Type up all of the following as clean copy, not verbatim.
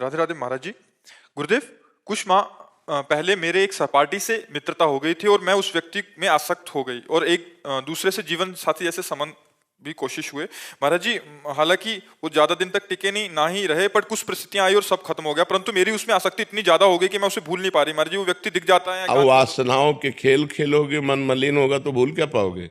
राधे राधे महाराज जी। गुरुदेव, कुछ माह पहले मेरे एक सहपाठी से मित्रता हो गई थी और मैं उस व्यक्ति में आसक्त हो गई और एक दूसरे से जीवन साथी जैसे संबंध भी कोशिश हुए महाराज जी। हालांकि वो ज्यादा दिन तक टिके नहीं ना ही रहे, पर कुछ परिस्थितियां आई और सब खत्म हो गया, परंतु मेरी उसमें आसक्ति इतनी ज्यादा हो गई कि मैं उसे भूल नहीं पा रही महाराज जी। वो व्यक्ति दिख जाता है अब वासनाओं के खेल खेलोगे, मन मलिन होगा तो भूल क्या पाओगे।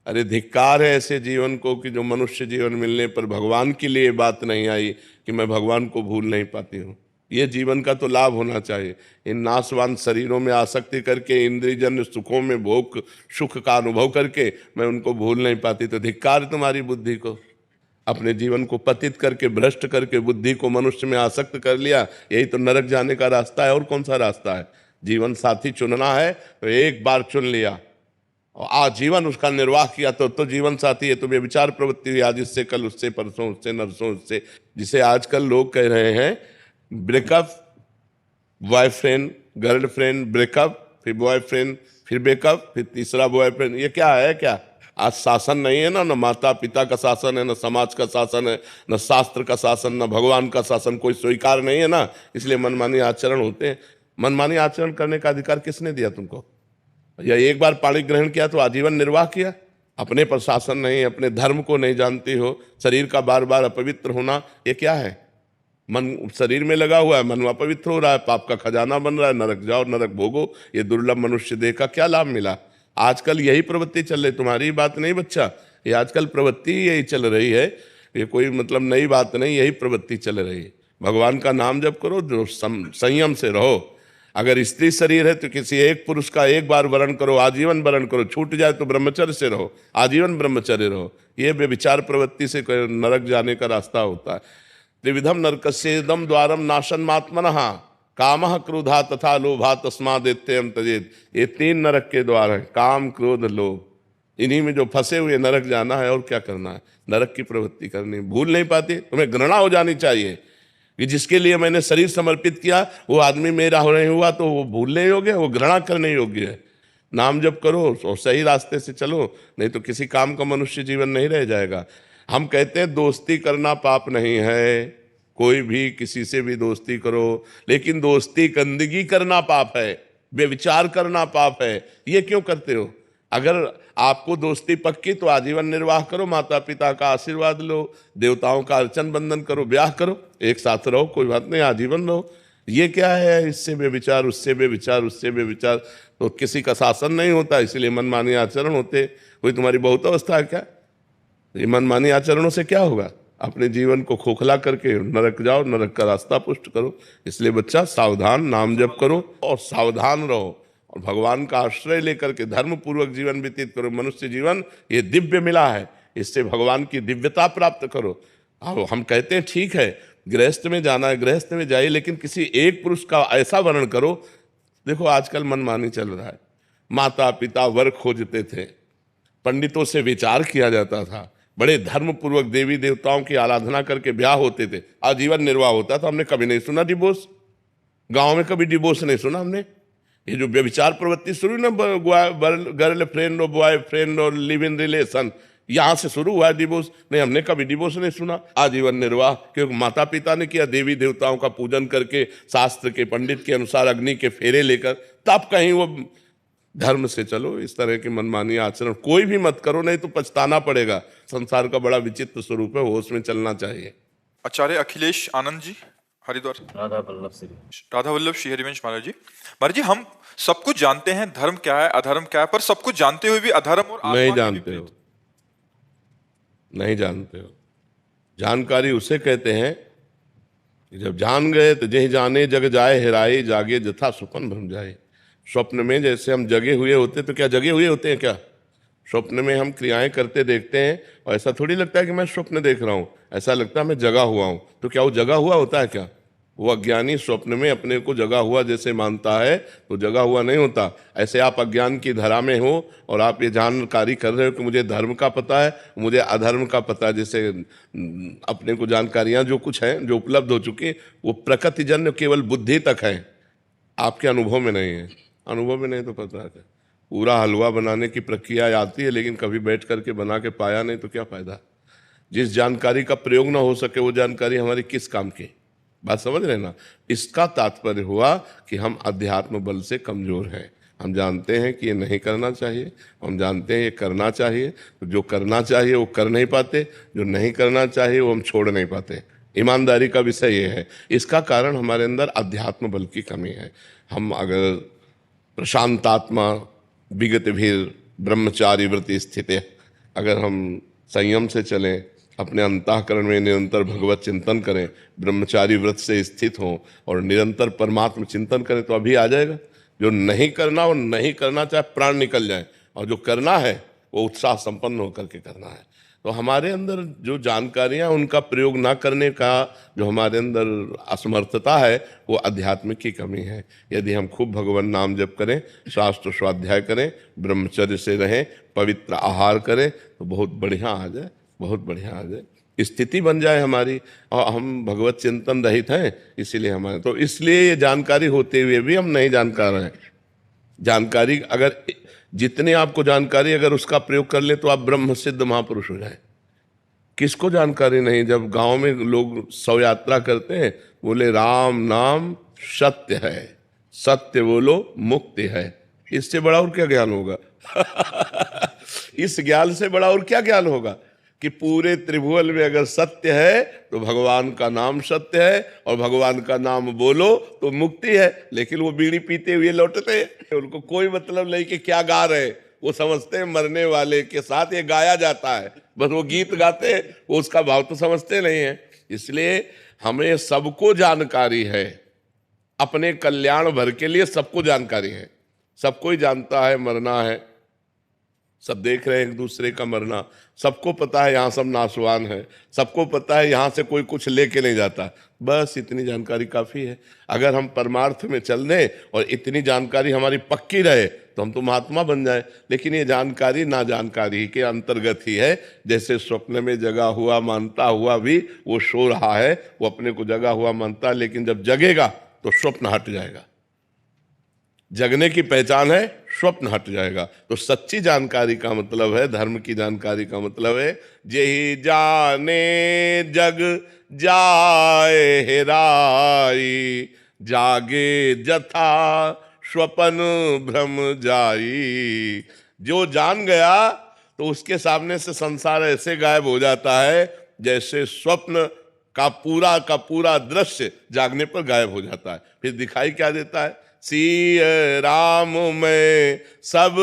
अरे धिक्कार है ऐसे जीवन को कि जो मनुष्य जीवन मिलने पर भगवान के लिए बात नहीं आई कि मैं भगवान को भूल नहीं पाती हूँ। ये जीवन का तो लाभ होना चाहिए। इन नाशवान शरीरों में आसक्ति करके, इंद्रियजन्य सुखों में भोग सुख का अनुभव करके मैं उनको भूल नहीं पाती, तो धिक्कार तुम्हारी बुद्धि को। अपने जीवन को पतित करके, भ्रष्ट करके बुद्धि को मनुष्य में आसक्त कर लिया। यही तो नरक जाने का रास्ता है, और कौन सा रास्ता है। जीवन साथी चुनना है तो एक बार चुन लिया और आजीवन उसका निर्वाह किया तो जीवन साथी है। तो व्यभिचार प्रवृत्ति हुई आज, इससे कल, उससे परसों, उससे नरसों, उससे, जिसे आजकल लोग कह रहे हैं ब्रेकअप, बॉयफ्रेंड गर्लफ्रेंड, ब्रेकअप, फिर बॉयफ्रेंड, फिर ब्रेकअप, फिर तीसरा बॉयफ्रेंड। ये क्या है? क्या आज शासन नहीं है ना? न माता पिता का शासन है, न समाज का शासन है, न शास्त्र का शासन, न भगवान का शासन। कोई स्वीकार नहीं है ना, इसलिए मनमानी आचरण होते हैं। मनमानी आचरण करने का अधिकार किसने दिया तुमको? या एक बार पाणी ग्रहण किया तो आजीवन निर्वाह किया? अपने पर शासन नहीं, अपने धर्म को नहीं जानती हो, शरीर का बार बार अपवित्र होना, ये क्या है? मन शरीर में लगा हुआ है, मन अपवित्र हो रहा है, पाप का खजाना बन रहा है। नरक जाओ, नरक भोगो, ये दुर्लभ मनुष्य देह का क्या लाभ मिला? आजकल यही प्रवृत्ति चल रही, तुम्हारी बात नहीं बच्चा, ये आजकल प्रवृत्ति यही चल रही है। ये कोई मतलब नई बात नहीं, यही प्रवृत्ति चल रही है। भगवान का नाम जप करो, जो संयम से रहो। अगर स्त्री शरीर है तो किसी एक पुरुष का एक बार वरण करो, आजीवन वरण करो। छूट जाए तो ब्रह्मचर्य से रहो, आजीवन ब्रह्मचर्य रहो। ये व्यभिचार प्रवृत्ति से नरक जाने का रास्ता होता है। त्रिविधम नरकस्येदम द्वारम नाशनमात्मनः कामः क्रोधा तथा लोभा तस्मादेत्ययं त्यजेत। ये तीन नरक के द्वार हैं, काम, क्रोध, लोभ। इन्हीं में जो फंसे हुए नरक जाना है, और क्या करना है? नरक की प्रवृत्ति करनी। भूल नहीं पाते, तुम्हें घृणा हो जानी चाहिए कि जिसके लिए मैंने शरीर समर्पित किया वो आदमी मेरा हो नहीं हुआ, तो वो भूलने योग्य है, वो घृणा करने योग्य है। नाम जप करो और सही रास्ते से चलो, नहीं तो किसी काम का मनुष्य जीवन नहीं रह जाएगा। हम कहते हैं दोस्ती करना पाप नहीं है, कोई भी किसी से भी दोस्ती करो, लेकिन दोस्ती गंदगी करना पाप है, व्यभिचार करना पाप है। ये क्यों करते हो? अगर आपको दोस्ती पक्की तो आजीवन निर्वाह करो, माता पिता का आशीर्वाद लो, देवताओं का अर्चन बंधन करो, ब्याह करो, एक साथ रहो, कोई बात नहीं, आजीवन रहो। ये क्या है? इससे बेविचार, उससे बेविचार, उससे बेविचार, तो किसी का शासन नहीं होता, इसलिए मनमानी आचरण होते। कोई तुम्हारी बहुत अवस्था है क्या? ये मनमानी आचरणों से क्या होगा? अपने जीवन को खोखला करके नरक जाओ, नरक का रास्ता पुष्ट करो। इसलिए बच्चा सावधान, नाम जप करो और सावधान रहो, और भगवान का आश्रय लेकर के धर्म पूर्वक जीवन व्यतीत करो। मनुष्य जीवन ये दिव्य मिला है, इससे भगवान की दिव्यता प्राप्त करो। अब हम कहते हैं ठीक है, गृहस्थ में जाना है, गृहस्थ में जाइए, लेकिन किसी एक पुरुष का ऐसा वर्ण करो। देखो आजकल मनमानी चल रहा है। माता पिता वर खोजते थे, पंडितों से विचार किया जाता था, बड़े धर्म पूर्वक देवी देवताओं की आराधना करके ब्याह होते थे, आजीवन निर्वाह होता था। हमने कभी नहीं सुना डिवोर्स, गांव में कभी डिवोर्स नहीं सुना हमने। ये जो व्यभिचार प्रवृत्ति शुरू ना, गर्ल फ्रेंड और बॉय फ्रेंड और लिव इन रिलेशन, यहां से शुरू हुआ है डिवोर्स। नहीं, हमने कभी डिवोर्स नहीं सुना। आजीवन निर्वाह, क्योंकि माता पिता ने किया, देवी देवताओं का पूजन करके, शास्त्र के पंडित के अनुसार अग्नि के फेरे लेकर, तब कहीं वो धर्म से चलो। इस तरह के मनमानी आचरण कोई भी मत करो, नहीं तो पछताना पड़ेगा। संसार का बड़ा विचित्र स्वरूप है, होश में चलना चाहिए। आचार्य अखिलेश आनंद जी, हरिद्वार। राधा वल्लभ श्री हरिवंश महाराज जी। महाराज जी, हम सब कुछ जानते हैं धर्म क्या है, अधर्म क्या है, पर सब कुछ जानते हुए भी अधर्म और नहीं जानते हो, नहीं जानते हो। जानकारी उसे कहते हैं कि जब जान गए तो जय जाने जग जाए हेराए, जागे जथा सुपन भ्रम जाए। स्वप्न में जैसे हम जगे हुए होते, तो क्या जगे हुए होते हैं क्या? स्वप्न में हम क्रियाएं करते देखते हैं, और ऐसा थोड़ी लगता है कि मैं स्वप्न देख रहा हूं, ऐसा लगता है मैं जगा हुआ हूं। तो क्या वो जगा हुआ होता है क्या? वो अज्ञानी स्वप्न में अपने को जगा हुआ जैसे मानता है, तो जगा हुआ नहीं होता। ऐसे आप अज्ञान की धरा में हो और आप ये जानकारी कर रहे हो कि मुझे धर्म का पता है, मुझे अधर्म का पता है। जैसे अपने को जानकारियां जो कुछ हैं, जो उपलब्ध हो चुकी, वो प्रकृतिजन्य केवल बुद्धि तक है, आपके अनुभव में नहीं है। अनुभव में नहीं तो पता है। पूरा हलवा बनाने की प्रक्रिया आती है, लेकिन कभी बैठ करके बना के पाया नहीं, तो क्या फायदा? जिस जानकारी का प्रयोग ना हो सके वो जानकारी हमारी किस काम की? बात समझ रहे ना? इसका तात्पर्य हुआ कि हम अध्यात्म बल से कमजोर हैं। हम जानते हैं कि ये नहीं करना चाहिए, हम जानते हैं ये करना चाहिए, तो जो करना चाहिए वो कर नहीं पाते, जो नहीं करना चाहिए वो हम छोड़ नहीं पाते। ईमानदारी का विषय ये है। इसका कारण हमारे अंदर अध्यात्म बल की कमी है। हम अगर प्रशांतात्मा विगत भीर ब्रह्मचारी व्रति स्थित, अगर हम संयम से चलें, अपने अंतःकरण में निरंतर भगवत चिंतन करें, ब्रह्मचारी व्रत से स्थित हों और निरंतर परमात्मा चिंतन करें, तो अभी आ जाएगा। जो नहीं करना वो नहीं करना, चाहे प्राण निकल जाए, और जो करना है वो उत्साह संपन्न होकर के करना है। तो हमारे अंदर जो जानकारियां, उनका प्रयोग ना करने का जो हमारे अंदर असमर्थता है, वो अध्यात्म की कमी है। यदि हम खूब भगवान नाम जप करें, शास्त्र स्वाध्याय करें, ब्रह्मचर्य से रहें, पवित्र आहार करें, तो बहुत बढ़िया आ जाए, बहुत बढ़िया आ जाए, स्थिति बन जाए हमारी। और हम भगवत चिंतन रहित हैं, इसीलिए हमारे, तो इसलिए ये जानकारी होते हुए भी हम नहीं जानकार हैं। जानकारी अगर जितनी आपको जानकारी, अगर उसका प्रयोग कर ले तो आप ब्रह्म सिद्ध महापुरुष हो जाए। किसको जानकारी नहीं? जब गांव में लोग शव यात्रा करते हैं, बोले राम नाम सत्य है, सत्य बोलो मुक्ति है। इससे बड़ा और क्या ज्ञान होगा? इस ज्ञान से बड़ा और क्या ज्ञान होगा कि पूरे त्रिभुवन में अगर सत्य है तो भगवान का नाम सत्य है, और भगवान का नाम बोलो तो मुक्ति है। लेकिन वो बीड़ी पीते हुए लौटते हैं, उनको कोई मतलब नहीं कि क्या गा रहे, वो समझते हैं मरने वाले के साथ ये गाया जाता है, बस वो गीत गाते हैं, वो उसका भाव तो समझते नहीं है। इसलिए हमें सबको जानकारी है, अपने कल्याण भर के लिए सबको जानकारी है। सबको ही जानता है मरना है, सब देख रहे हैं एक दूसरे का मरना, सबको पता है यहाँ सब नासवान है, सबको पता है यहाँ से कोई कुछ लेके नहीं जाता। बस इतनी जानकारी काफ़ी है। अगर हम परमार्थ में चल दें और इतनी जानकारी हमारी पक्की रहे तो हम तो महात्मा बन जाए। लेकिन ये जानकारी ना जानकारी के अंतर्गत ही है। जैसे स्वप्न में जगा हुआ मानता हुआ भी वो सो रहा है, वो अपने को जगा हुआ मानता है, लेकिन जब जगेगा तो स्वप्न हट जाएगा। जगने की पहचान है, स्वप्न हट जाएगा। तो सच्ची जानकारी का मतलब है, धर्म की जानकारी का मतलब है, जेहि जाने जग जाए हेराई, जागे जथा स्वपन भ्रम जाई। जो जान गया तो उसके सामने से संसार ऐसे गायब हो जाता है जैसे स्वप्न का पूरा दृश्य जागने पर गायब हो जाता है। फिर दिखाई क्या देता है? सिय राम मैं सब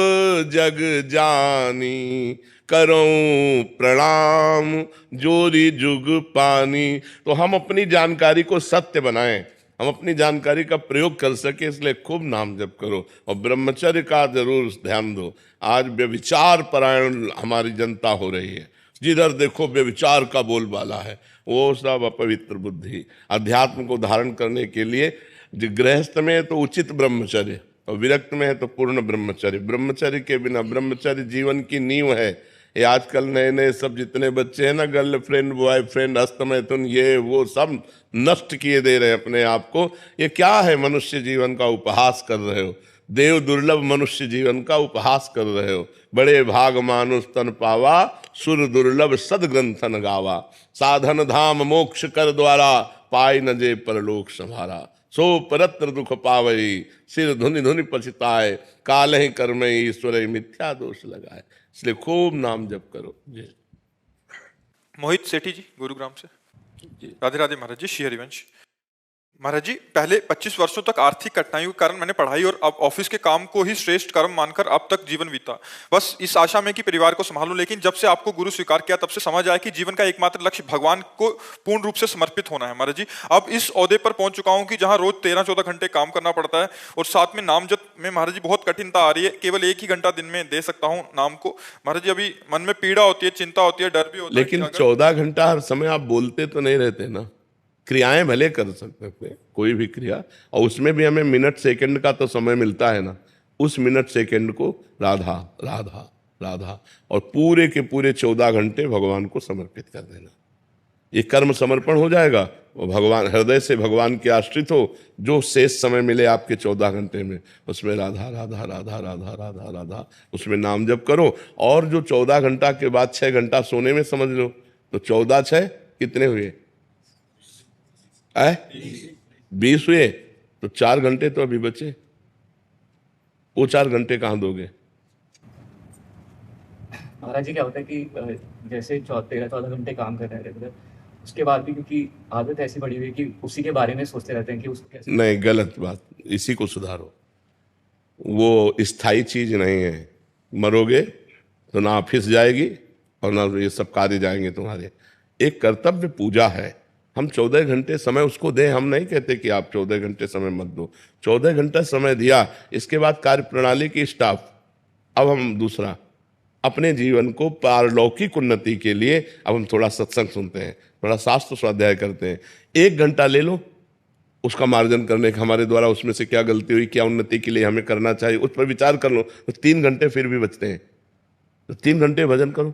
जग जानी, करूं प्रणाम जोरी जुग पानी। तो हम अपनी जानकारी को सत्य बनाएं, हम अपनी जानकारी का प्रयोग कर सके, इसलिए खूब नाम जप करो और ब्रह्मचर्य का जरूर ध्यान दो। आज व्यभिचार परायण हमारी जनता हो रही है, जिधर देखो व्यभिचार का बोलबाला है। वो सब अपवित्र बुद्धि। अध्यात्म को धारण करने के लिए गृहस्थ में है तो उचित ब्रह्मचर्य, और विरक्त में है तो पूर्ण ब्रह्मचर्य। ब्रह्मचर्य के बिना, ब्रह्मचर्य जीवन की नींव है। ये आजकल नए नए सब जितने बच्चे हैं ना, गर्लफ्रेंड बॉयफ्रेंड हस्तमैथुन ये वो सब नष्ट किए दे रहे हैं अपने आप को। ये क्या है? मनुष्य जीवन का उपहास कर रहे हो, देव दुर्लभ मनुष्य जीवन का उपहास कर रहे हो। बड़े भाग मानुष तन पावा, सुर दुर्लभ सदग्रंथन गावा। साधन धाम मोक्ष कर द्वारा, पाई न जे परलोक संभारा। सो परत्र दुख पावई, सिर धुनि धुनि पछताए, काल ही कर्म ईश्वर मिथ्या दोष लगाए। इसलिए खूब नाम जप करो। जी। मोहित सेठी जी गुरुग्राम से। राधे राधे महाराज जी। श्री हरिवंश महाराज जी, पहले 25 वर्षों तक आर्थिक कठिनाइयों के कारण मैंने पढ़ाई और अब ऑफिस के काम को ही श्रेष्ठ कर्म मानकर अब तक जीवन बीता, बस इस आशा में कि परिवार को संभालूं। लेकिन जब से आपको गुरु स्वीकार किया तब से समझ आया कि जीवन का एकमात्र लक्ष्य भगवान को पूर्ण रूप से समर्पित होना है। महाराज जी, अब इस ओहदे पर पहुंच चुका हूं कि जहां रोज 13-14 घंटे काम करना पड़ता है और साथ में नाम जप में महाराज जी बहुत कठिनता आ रही है। केवल 1 ही घंटा दिन में दे सकता हूँ नाम को। महाराज जी, अभी मन में पीड़ा होती है, चिंता होती है, डर भी होता है। लेकिन 14 घंटा हर समय आप बोलते तो नहीं रहते ना, क्रियाएं भले कर सकते हैं, कोई भी क्रिया, और उसमें भी हमें मिनट सेकंड का तो समय मिलता है ना। उस मिनट सेकंड को राधा राधा राधा और पूरे के पूरे 14 घंटे भगवान को समर्पित कर देना। ये कर्म समर्पण हो जाएगा। वो भगवान, हृदय से भगवान के आश्रित हो, जो शेष समय मिले आपके 14 घंटे में, उसमें राधा राधा राधा राधा राधा राधा, उसमें नाम जप करो। और जो 14 घंटा के बाद 6 घंटा सोने में समझ लो, तो 14 6 कितने हुए? है 20 हुए तो 4 घंटे तो अभी बचे, वो 4 घंटे कहाँ दोगे? महाराज जी क्या होता है कि जैसे 13-14 घंटे काम कर रहे हैं रेगुलर, उसके बाद भी क्योंकि आदत ऐसी पड़ी हुई है कि उसी के बारे में सोचते रहते हैं कि उसको कैसे। नहीं, गलत बात, इसी को सुधारो। वो स्थायी चीज नहीं है। मरोगे तो ना ऑफिस जाएगी और ना ये सब कार्य जाएंगे तुम्हारे। एक कर्तव्य पूजा है, हम 14 घंटे समय उसको दें। हम नहीं कहते कि आप 14 घंटे समय मत दो, 14 घंटा समय दिया, इसके बाद कार्य प्रणाली की स्टाफ। अब हम दूसरा अपने जीवन को पारलौकिक उन्नति के लिए अब हम थोड़ा सत्संग सुनते हैं, थोड़ा शास्त्र स्वाध्याय करते हैं। 1 घंटा ले लो उसका मार्जन करने का, हमारे द्वारा उसमें से क्या गलती हुई, क्या उन्नति के लिए हमें करना चाहिए, उस पर विचार कर लो। तो 3 घंटे फिर भी बचते हैं, तो 3 घंटे भजन करो,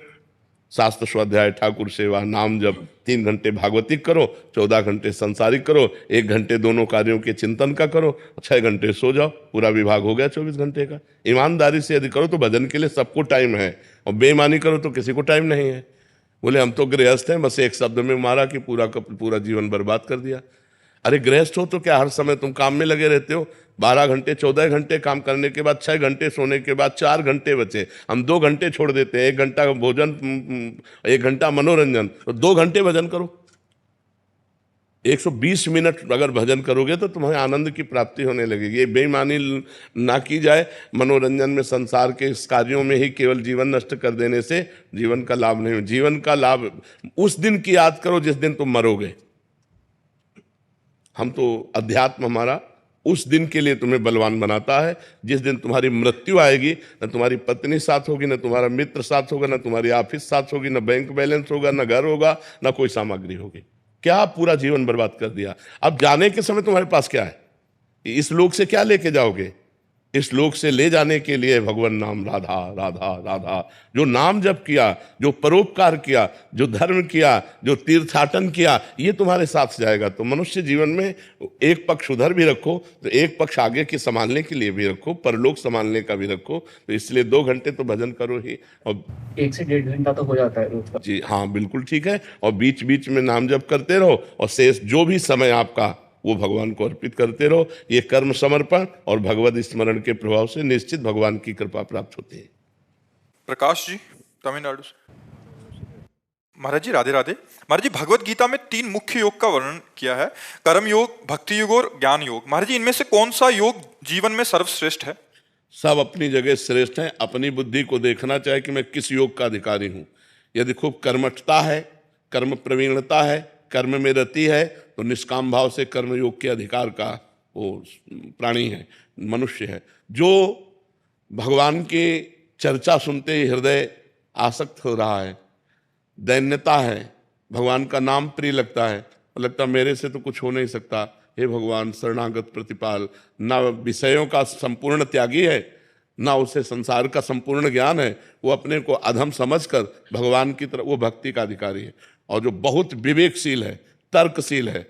शास्त्र स्वाध्याय, ठाकुर सेवा, नाम जप। 3 घंटे भागवतिक करो, 14 घंटे संसारिक करो, 1 घंटे दोनों कार्यों के चिंतन का करो, 6 घंटे सो जाओ। पूरा विभाग हो गया 24 घंटे का। ईमानदारी से यदि करो तो भजन के लिए सबको टाइम है, और बेईमानी करो तो किसी को टाइम नहीं है। बोले हम तो गृहस्थ हैं, बस एक शब्द में मारा कि पूरा का पूरा जीवन बर्बाद कर दिया। अरे गृहस्थ हो तो क्या हर समय तुम काम में लगे रहते हो? 12 घंटे 14 घंटे काम करने के बाद 6 घंटे सोने के बाद 4 घंटे बचे, हम 2 घंटे छोड़ देते हैं। 1 घंटा भोजन, 1 घंटा मनोरंजन, तो 2 घंटे भजन करो। 120 मिनट अगर भजन करोगे तो तुम्हें आनंद की प्राप्ति होने लगेगी। ये बेईमानी ना की जाए, मनोरंजन में, संसार के इस कार्यों में ही केवल जीवन नष्ट कर देने से जीवन का लाभ नहीं। जीवन का लाभ उस दिन की याद करो जिस दिन तुम मरोगे। हम तो अध्यात्म हमारा उस दिन के लिए तुम्हें बलवान बनाता है जिस दिन तुम्हारी मृत्यु आएगी। न तुम्हारी पत्नी साथ होगी, न तुम्हारा मित्र साथ होगा, न तुम्हारी ऑफिस साथ होगी, न बैंक बैलेंस होगा, न घर होगा, न कोई सामग्री होगी। क्या पूरा जीवन बर्बाद कर दिया। अब जाने के समय तुम्हारे पास क्या है? इस लोक से क्या लेके जाओगे? इस लोक से ले जाने के लिए भगवान नाम, राधा राधा राधा। जो नाम जप किया, जो परोपकार किया, जो धर्म किया, जो तीर्थाटन किया, ये तुम्हारे साथ जाएगा। तो मनुष्य जीवन में एक पक्ष उधर भी रखो, तो एक पक्ष आगे के संभालने के लिए भी रखो, परलोक संभालने का भी रखो। तो इसलिए 2 घंटे तो भजन करो ही। और 1 से 1.5 घंटा तो हो जाता है रोज का। जी हाँ, बिल्कुल ठीक है। और बीच बीच में नाम जप करते रहो, और शेष जो भी समय आपका वो भगवान को अर्पित करते रहो। ये कर्म समर्पण और भगवत स्मरण के प्रभाव से निश्चित भगवान की कृपा प्राप्त होती है। प्रकाश जी, तमिलनाडु से। महाराज जी राधे राधे। महाराज जी, भगवत गीता में 3 मुख्य योग का वर्णन किया है, कर्म योग, भक्ति योग और ज्ञान योग। महाराज जी, इनमें से कौन सा योग जीवन में सर्वश्रेष्ठ है? सब अपनी जगह श्रेष्ठ हैं। अपनी बुद्धि को देखना चाहिए कि मैं किस योग का अधिकारी हूँ। यदि खूब कर्मठता है, कर्म प्रवीणता है, कर्म में रति है, तो निष्काम भाव से कर्म योग के अधिकार का वो प्राणी है, मनुष्य है। जो भगवान की चर्चा सुनते ही हृदय आसक्त हो रहा है, दैन्यता है, भगवान का नाम प्रिय लगता है, लगता मेरे से तो कुछ हो नहीं सकता, हे भगवान शरणागत प्रतिपाल। ना विषयों का संपूर्ण त्यागी है, ना उसे संसार का संपूर्ण ज्ञान है, वो अपने को अधम समझकर भगवान की तरफ, वो भक्ति का अधिकारी है। और जो बहुत विवेकशील है, तर्कशील है,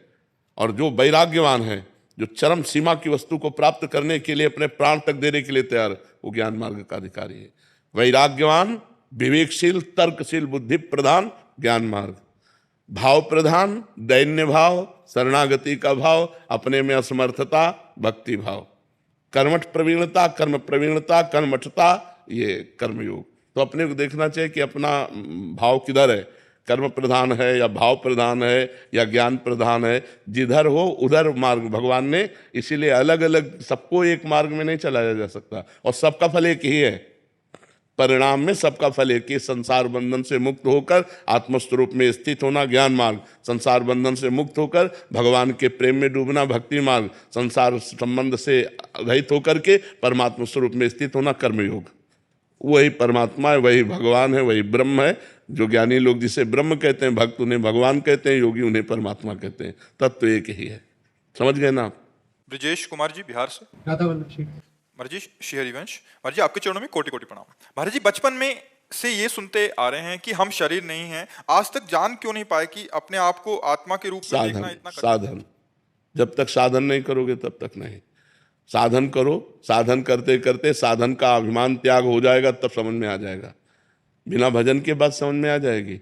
और जो वैराग्यवान है, जो चरम सीमा की वस्तु को प्राप्त करने के लिए अपने प्राण तक देने के लिए तैयार, वो ज्ञान मार्ग का अधिकारी है। वैराग्यवान, विवेकशील, तर्कशील, बुद्धि प्रधान ज्ञान मार्ग, भाव प्रधान दैन्य भाव, शरणागति का भाव, अपने में असमर्थता भक्ति भाव, कर्मठ प्रवीणता, कर्म प्रवीणता, कर्मठता, ये कर्मयोग। तो अपने को देखना चाहिए कि अपना भाव किधर है, कर्म प्रधान है या भाव प्रधान है या ज्ञान प्रधान है। जिधर हो उधर मार्ग भगवान ने, इसीलिए अलग अलग सबको एक मार्ग में नहीं चलाया जा सकता, और सबका फल एक ही है। परिणाम में सबका फल एक ही, संसार बंधन से मुक्त होकर आत्मस्वरूप में स्थित होना ज्ञान मार्ग, संसार बंधन से मुक्त होकर भगवान के प्रेम में डूबना भक्ति मार्ग, संसार संबंध से रहित होकर के परमात्मा स्वरूप में स्थित होना कर्मयोग। वही परमात्मा है, वही भगवान है, वही ब्रह्म है। जो ज्ञानी लोग जिसे ब्रह्म कहते हैं, भक्त उन्हें भगवान कहते हैं, योगी उन्हें परमात्मा कहते हैं। तत्व एक ही है। समझ गए ना आप? ब्रिजेश कुमार जी, बिहार से। राधा वल्लभ जी। महाराज जी, श्री हरिवंश। महाराज जी, आपके चरणों में कोटि कोटि प्रणाम। महाराज जी, बचपन में से ये सुनते आ रहे हैं कि हम शरीर नहीं हैं, आज तक जान क्यों नहीं पाए कि अपने आप को आत्मा के रूप में देखना इतना कठिन? साधन, जब तक साधन नहीं करोगे तब तक नहीं। साधन करो, साधन करते करते साधन का अभिमान त्याग हो जाएगा, तब समझ में आ जाएगा। बिना भजन के बाद समझ में आ जाएगी।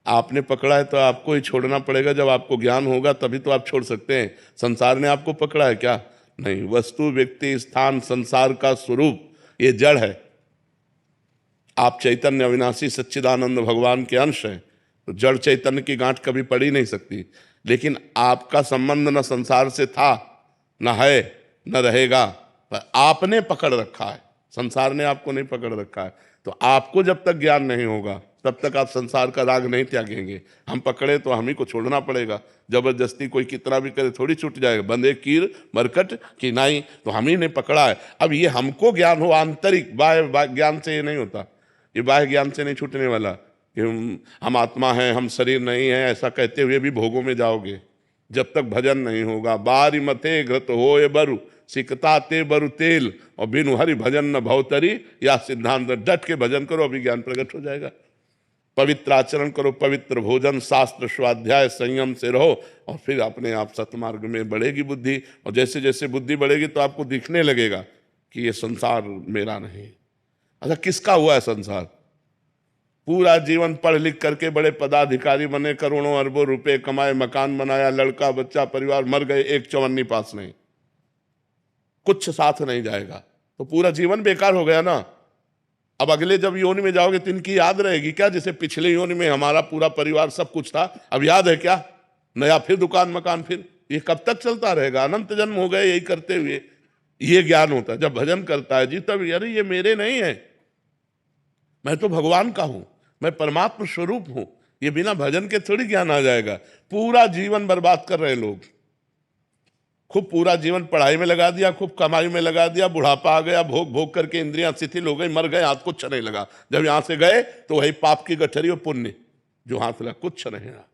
आपने पकड़ा है तो आपको ही छोड़ना पड़ेगा। जब आपको ज्ञान होगा तभी तो आप छोड़ सकते हैं। संसार ने आपको पकड़ा है क्या? नहीं। वस्तु, व्यक्ति, स्थान, संसार का स्वरूप ये जड़ है। आप चैतन्य अविनाशी सच्चिदानंद भगवान के अंश हैं, तो जड़ चैतन्य की गांठ कभी पड़ी नहीं सकती। लेकिन आपका संबंध न संसार से था, न है, न रहेगा, पर आपने पकड़ रखा है, संसार ने आपको नहीं पकड़ रखा है। तो आपको जब तक ज्ञान नहीं होगा तब तक आप संसार का राग नहीं त्यागेंगे। हम पकड़े तो हम ही को छोड़ना पड़ेगा। जबरदस्ती कोई कितना भी करे थोड़ी छूट जाएगा। बंदे कीर मरकट की नाई, तो हम ही ने पकड़ा है। अब ये हमको ज्ञान हो आंतरिक, बाह्य ज्ञान से ये नहीं होता, ये बाह्य ज्ञान से नहीं छूटने वाला कि हम आत्मा हैं, हम शरीर नहीं है, ऐसा कहते हुए भी भोगों में जाओगे जब तक भजन नहीं होगा। बारी मथे घृत हो ये बरु सिकता ते बरु तेल, और बिनु हरि भजन न भवतरी, या सिद्धांत। डट के भजन करो, अभी ज्ञान प्रकट हो जाएगा। पवित्र आचरण करो, पवित्र भोजन, शास्त्र स्वाध्याय, संयम से रहो, और फिर अपने आप सतमार्ग में बढ़ेगी बुद्धि। और जैसे जैसे बुद्धि बढ़ेगी तो आपको दिखने लगेगा कि ये संसार मेरा नहीं। अच्छा, किसका हुआ है संसार? पूरा जीवन पढ़ लिख करके बड़े पदाधिकारी बने, करोड़ों अरबों रुपए कमाए, मकान बनाया, लड़का बच्चा परिवार, मर गए, एक चवन्नी पास नहीं, कुछ साथ नहीं जाएगा, तो पूरा जीवन बेकार हो गया ना। अब अगले जब योनि में जाओगे तो इनकी याद रहेगी क्या? जैसे पिछले योनि में हमारा पूरा परिवार सब कुछ था, अब याद है क्या? नया फिर दुकान मकान, फिर ये कब तक चलता रहेगा? अनंत जन्म हो गए यही करते हुए। ये ज्ञान होता है जब भजन करता है जी, तब अरे ये मेरे नहीं है, मैं तो भगवान का हूं, मैं परमात्मा स्वरूप हूं। ये बिना भजन के थोड़ी ज्ञान आ जाएगा। पूरा जीवन बर्बाद कर रहे हैं लोग, खूब पूरा जीवन पढ़ाई में लगा दिया, खूब कमाई में लगा दिया, बुढ़ापा आ गया, भोग भोग करके इंद्रियां शिथिल हो गई, मर गए, हाथ कुछ नहीं लगा। जब यहां से गए तो वही पाप की गठरी और पुण्य जो हाथ लगा, कुछ नहीं रहा।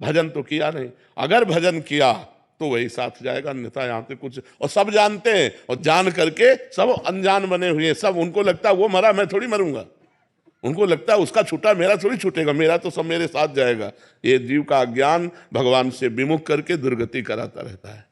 भजन तो किया नहीं। अगर भजन किया तो वही साथ जाएगा, अन्यथा यहाँ से कुछ। और सब जानते हैं, और जान करके सब अनजान बने हुए, सब उनको लगता है वो मरा मैं थोड़ी मरूंगा, उनको लगता है उसका छूटा मेरा थोड़ी छूटेगा, मेरा तो सब मेरे साथ जाएगा। ये जीव का अज्ञान भगवान से विमुख करके दुर्गति कराता रहता है।